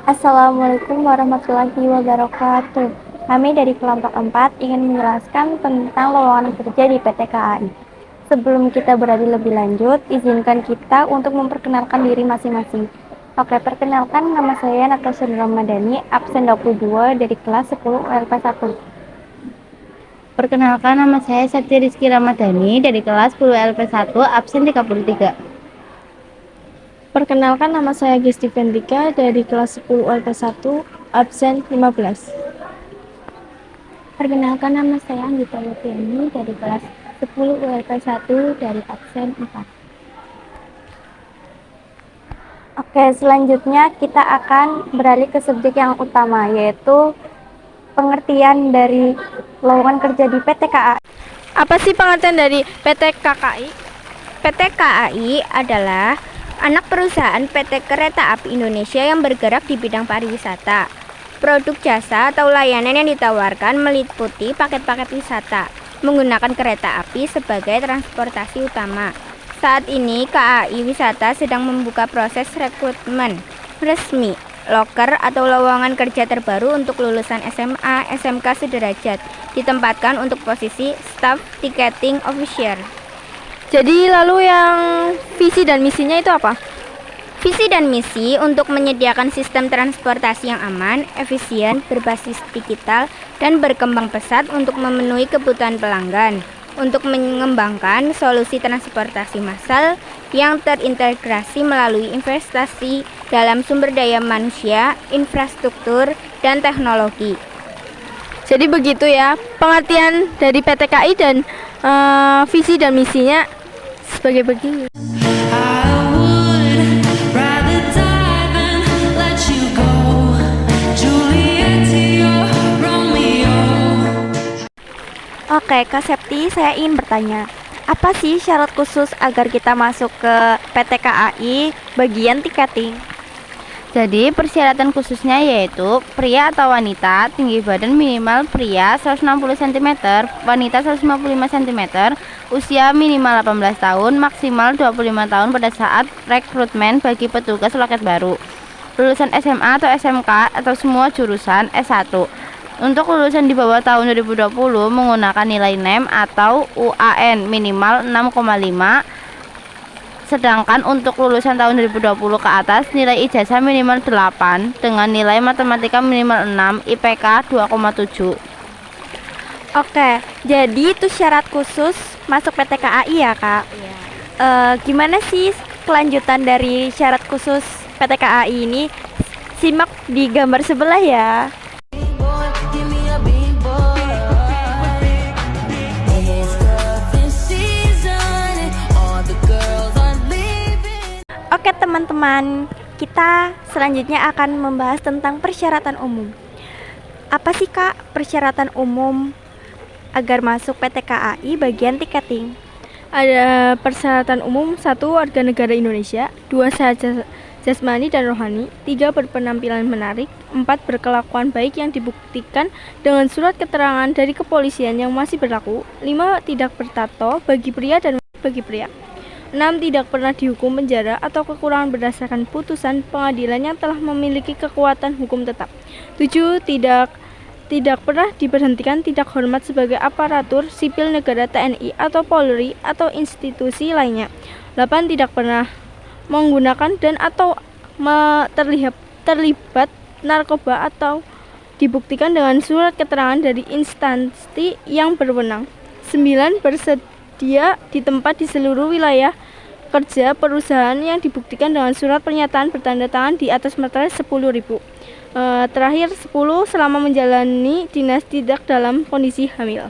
Assalamualaikum warahmatullahi wabarakatuh. Kami dari kelompok 4 ingin menjelaskan tentang lowongan kerja di PT KAI. Sebelum kita beralih lebih lanjut, izinkan kita untuk memperkenalkan diri masing-masing. Oke, perkenalkan, nama saya Natasha Ramadhani, absen 22 dari kelas 10 ULP 1. Perkenalkan, nama saya Septi Rizky Ramadhani dari kelas 10 LP1, absen 33. Perkenalkan, nama saya Gisti Vendika dari kelas 10 ULP1, absen 15. Perkenalkan, nama saya Anggita Lupiani dari kelas 10 ULP1 dari absen 4. Oke, selanjutnya kita akan beralih ke subjek yang utama, yaitu pengertian dari lowongan kerja di PT KAI. Apa sih pengertian dari PT KAI? PT KAI adalah anak perusahaan PT Kereta Api Indonesia yang bergerak di bidang pariwisata. Produk jasa atau layanan yang ditawarkan meliputi paket-paket wisata menggunakan kereta api sebagai transportasi utama. Saat ini KAI Wisata sedang membuka proses rekrutmen resmi loker atau lowongan kerja terbaru untuk lulusan SMA, SMK sederajat, ditempatkan untuk posisi staff ticketing officer. Jadi lalu yang visi dan misinya itu apa? Visi dan misi untuk menyediakan sistem transportasi yang aman, efisien, berbasis digital, dan berkembang pesat untuk memenuhi kebutuhan pelanggan, untuk mengembangkan solusi transportasi massal yang terintegrasi melalui investasi dalam sumber daya manusia, infrastruktur, dan teknologi. Jadi begitu ya, pengertian dari PT KAI dan visi dan misinya sebagai begini. Oke, Kak Septi, saya ingin bertanya, apa sih syarat khusus agar kita masuk ke PT KAI bagian tiketing? Jadi persyaratan khususnya yaitu pria atau wanita, tinggi badan minimal pria 160 cm, wanita 155 cm, usia minimal 18 tahun, maksimal 25 tahun pada saat rekrutmen bagi petugas loket baru. Lulusan SMA atau SMK atau semua jurusan S1. Untuk lulusan di bawah tahun 2020 menggunakan nilai NEM atau UAN minimal 6,5. Sedangkan untuk lulusan tahun 2020 ke atas nilai ijazah minimal 8 dengan nilai matematika minimal 6, IPK 2,7. Oke, jadi itu syarat khusus masuk PT KAI ya, Kak? Iya. Gimana sih kelanjutan dari syarat khusus PT KAI ini? Simak di gambar sebelah ya. Oke teman-teman, kita selanjutnya akan membahas tentang persyaratan umum. Apa sih Kak persyaratan umum agar masuk PT KAI bagian tiketing? Ada persyaratan umum: 1. Warga negara Indonesia, 2. Sehat jasmani dan rohani, 3. Berpenampilan menarik, 4. Berkelakuan baik yang dibuktikan dengan surat keterangan dari kepolisian yang masih berlaku, 5. Tidak bertato bagi pria dan bagi pria, 6. Tidak pernah dihukum penjara atau kekurangan berdasarkan putusan pengadilan yang telah memiliki kekuatan hukum tetap, 7. Tidak pernah diberhentikan tidak hormat sebagai aparatur sipil negara TNI atau Polri atau institusi lainnya, 8. Tidak pernah menggunakan dan atau terlibat narkoba atau dibuktikan dengan surat keterangan dari instansi yang berwenang, 9. Bersedia di tempat di seluruh wilayah kerja perusahaan yang dibuktikan dengan surat pernyataan bertanda tangan di atas materai 10.000. Terakhir 10. Selama menjalani dinas tidak dalam kondisi hamil.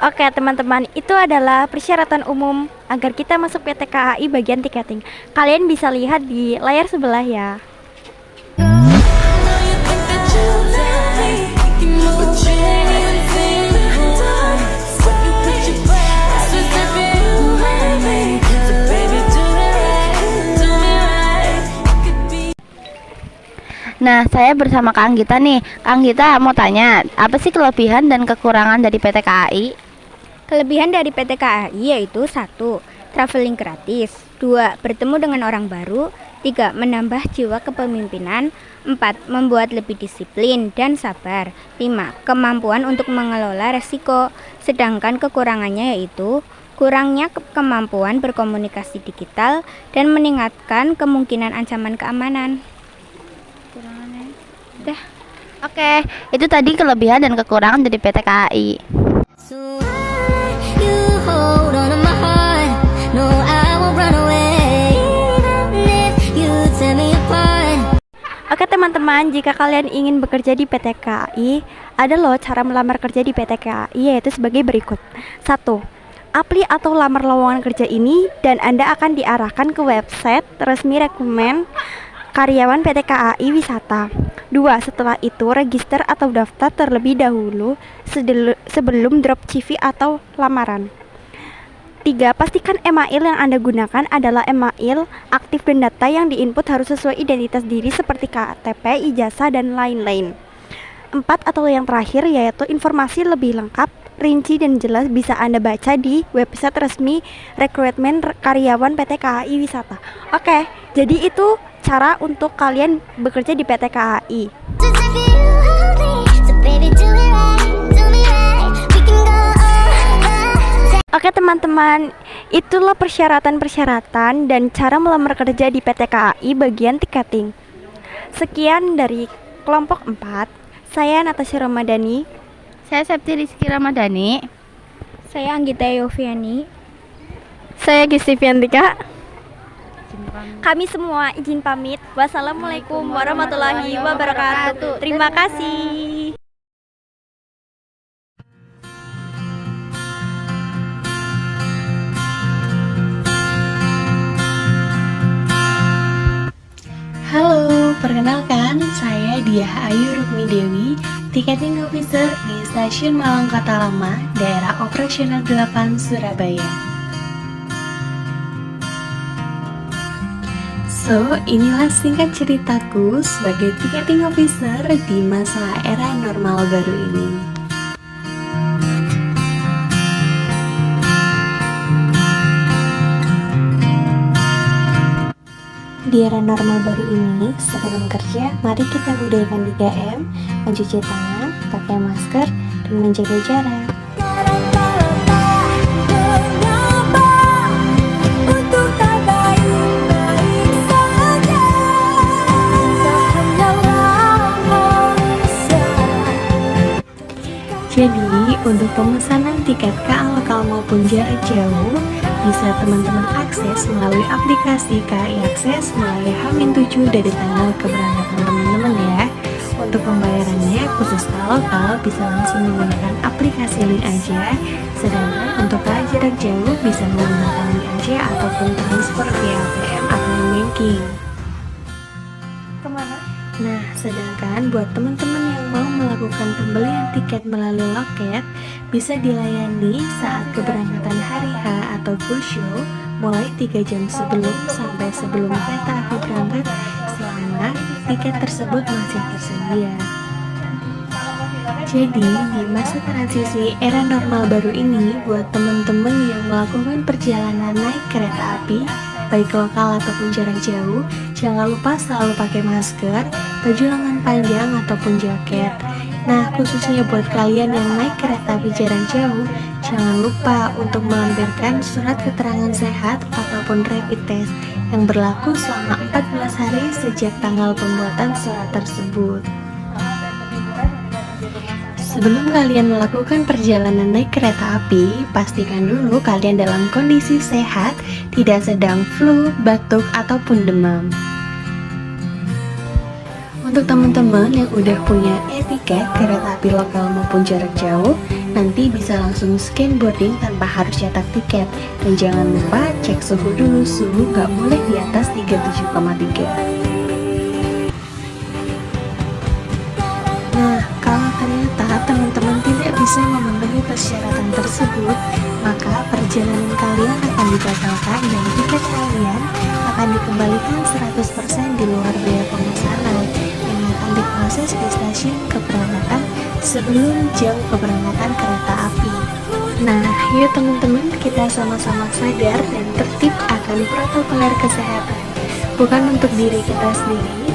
Oke teman-teman, itu adalah persyaratan umum agar kita masuk PT KAI bagian tiketing. Kalian bisa lihat di layar sebelah ya. Nah, saya bersama Kak Anggita nih. Kak Anggita mau tanya, apa sih kelebihan dan kekurangan dari PT KAI? Kelebihan dari PT KAI yaitu 1. Traveling gratis, 2. Bertemu dengan orang baru, 3. Menambah jiwa kepemimpinan. 4. Membuat lebih disiplin dan sabar. 5. Kemampuan untuk mengelola resiko. Sedangkan kekurangannya yaitu kurangnya kemampuan berkomunikasi digital dan meningkatkan kemungkinan ancaman keamanan. Dah. Oke, itu tadi kelebihan dan kekurangan dari PT KAI. So you hold on to my heart. No, I won't run away. Even if you tear me apart. Oke teman-teman, jika kalian ingin bekerja di PT KAI, ada loh cara melamar kerja di PT KAI, yaitu sebagai berikut. 1. Apply atau lamar lowongan kerja ini dan Anda akan diarahkan ke website resmi rekrutmen karyawan PT KAI Wisata. 2. Setelah itu register atau daftar terlebih dahulu sebelum drop CV atau lamaran. 3. Pastikan email yang Anda gunakan adalah email aktif dan data yang diinput harus sesuai identitas diri seperti KTP, ijazah, dan lain-lain. 4. Atau yang terakhir yaitu informasi lebih lengkap, rinci dan jelas bisa Anda baca di website resmi rekrutmen karyawan PT KAI Wisata. Oke, jadi itu cara untuk kalian bekerja di PT KAI. Just if you hold me, so baby do it right, do me right. We can go all the Oke teman-teman, itulah persyaratan-persyaratan dan cara melamar kerja di PT KAI bagian tiketing. Sekian dari kelompok 4. Saya Natasha Ramadhani. Saya Septi Rizky Ramadhani. Saya Anggita Yofiani. Saya Gisti Fiantika. Kami semua izin pamit. Wassalamualaikum warahmatullahi wabarakatuh. Terima kasih. Halo, perkenalkan saya Diah Ayu Rukmi Dewi, Ticketing Officer di Stasiun Malang Kota Lama, Daerah Operasional 8 Surabaya. So, inilah singkat ceritaku sebagai Ticketing Officer di masa era normal baru ini. Di era normal baru ini, sebelum kerja, mari kita budayakan 3M, mencuci tangan, pakai masker, dan menjaga jarak. Jadi, untuk pemesanan tiket KA lokal maupun jarak jauh, bisa teman-teman akses melalui aplikasi KAI Akses mulai H-7 dari tanggal keberangkatan teman-teman ya. Untuk pembayarannya khusus KA lokal bisa langsung menggunakan aplikasi link aja, sedangkan untuk KA jarak jauh bisa menggunakan link aja ataupun transfer via ATM atau banking. Nah, sedangkan buat teman-teman yang mau melakukan pembelian tiket melalui loket, bisa dilayani saat keberangkatan hari H atau full show mulai 3 jam sebelum sampai sebelum kereta api berangkat selama tiket tersebut masih tersedia. Jadi, di masa transisi era normal baru ini, buat teman-teman yang melakukan perjalanan naik kereta api, baik lokal ataupun jarak jauh, jangan lupa selalu pakai masker, baju lengan panjang ataupun jaket. Nah, khususnya buat kalian yang naik kereta api jarak jauh, jangan lupa untuk melampirkan surat keterangan sehat ataupun rapid test yang berlaku selama 14 hari sejak tanggal pembuatan surat tersebut. Sebelum kalian melakukan perjalanan naik kereta api, pastikan dulu kalian dalam kondisi sehat, tidak sedang flu, batuk, ataupun demam. Untuk teman-teman yang udah punya e-tiket kereta api lokal maupun jarak jauh, nanti bisa langsung scan boarding tanpa harus cetak tiket. Dan jangan lupa cek suhu dulu, suhu nggak boleh di atas 37,3. Nah, kalau ternyata teman-teman tidak bisa memenuhi persyaratan tersebut, maka perjalanan kalian akan dibatalkan dan tiket kalian akan dikembalikan 100% di luar biaya pemesanan yang akan diproses di stasiun keberangkatan sebelum jam keberangkatan kereta api. Nah, yuk teman-teman, kita sama-sama sadar dan tertib akan protokol kesehatan. lakukan untuk diri kita sendiri,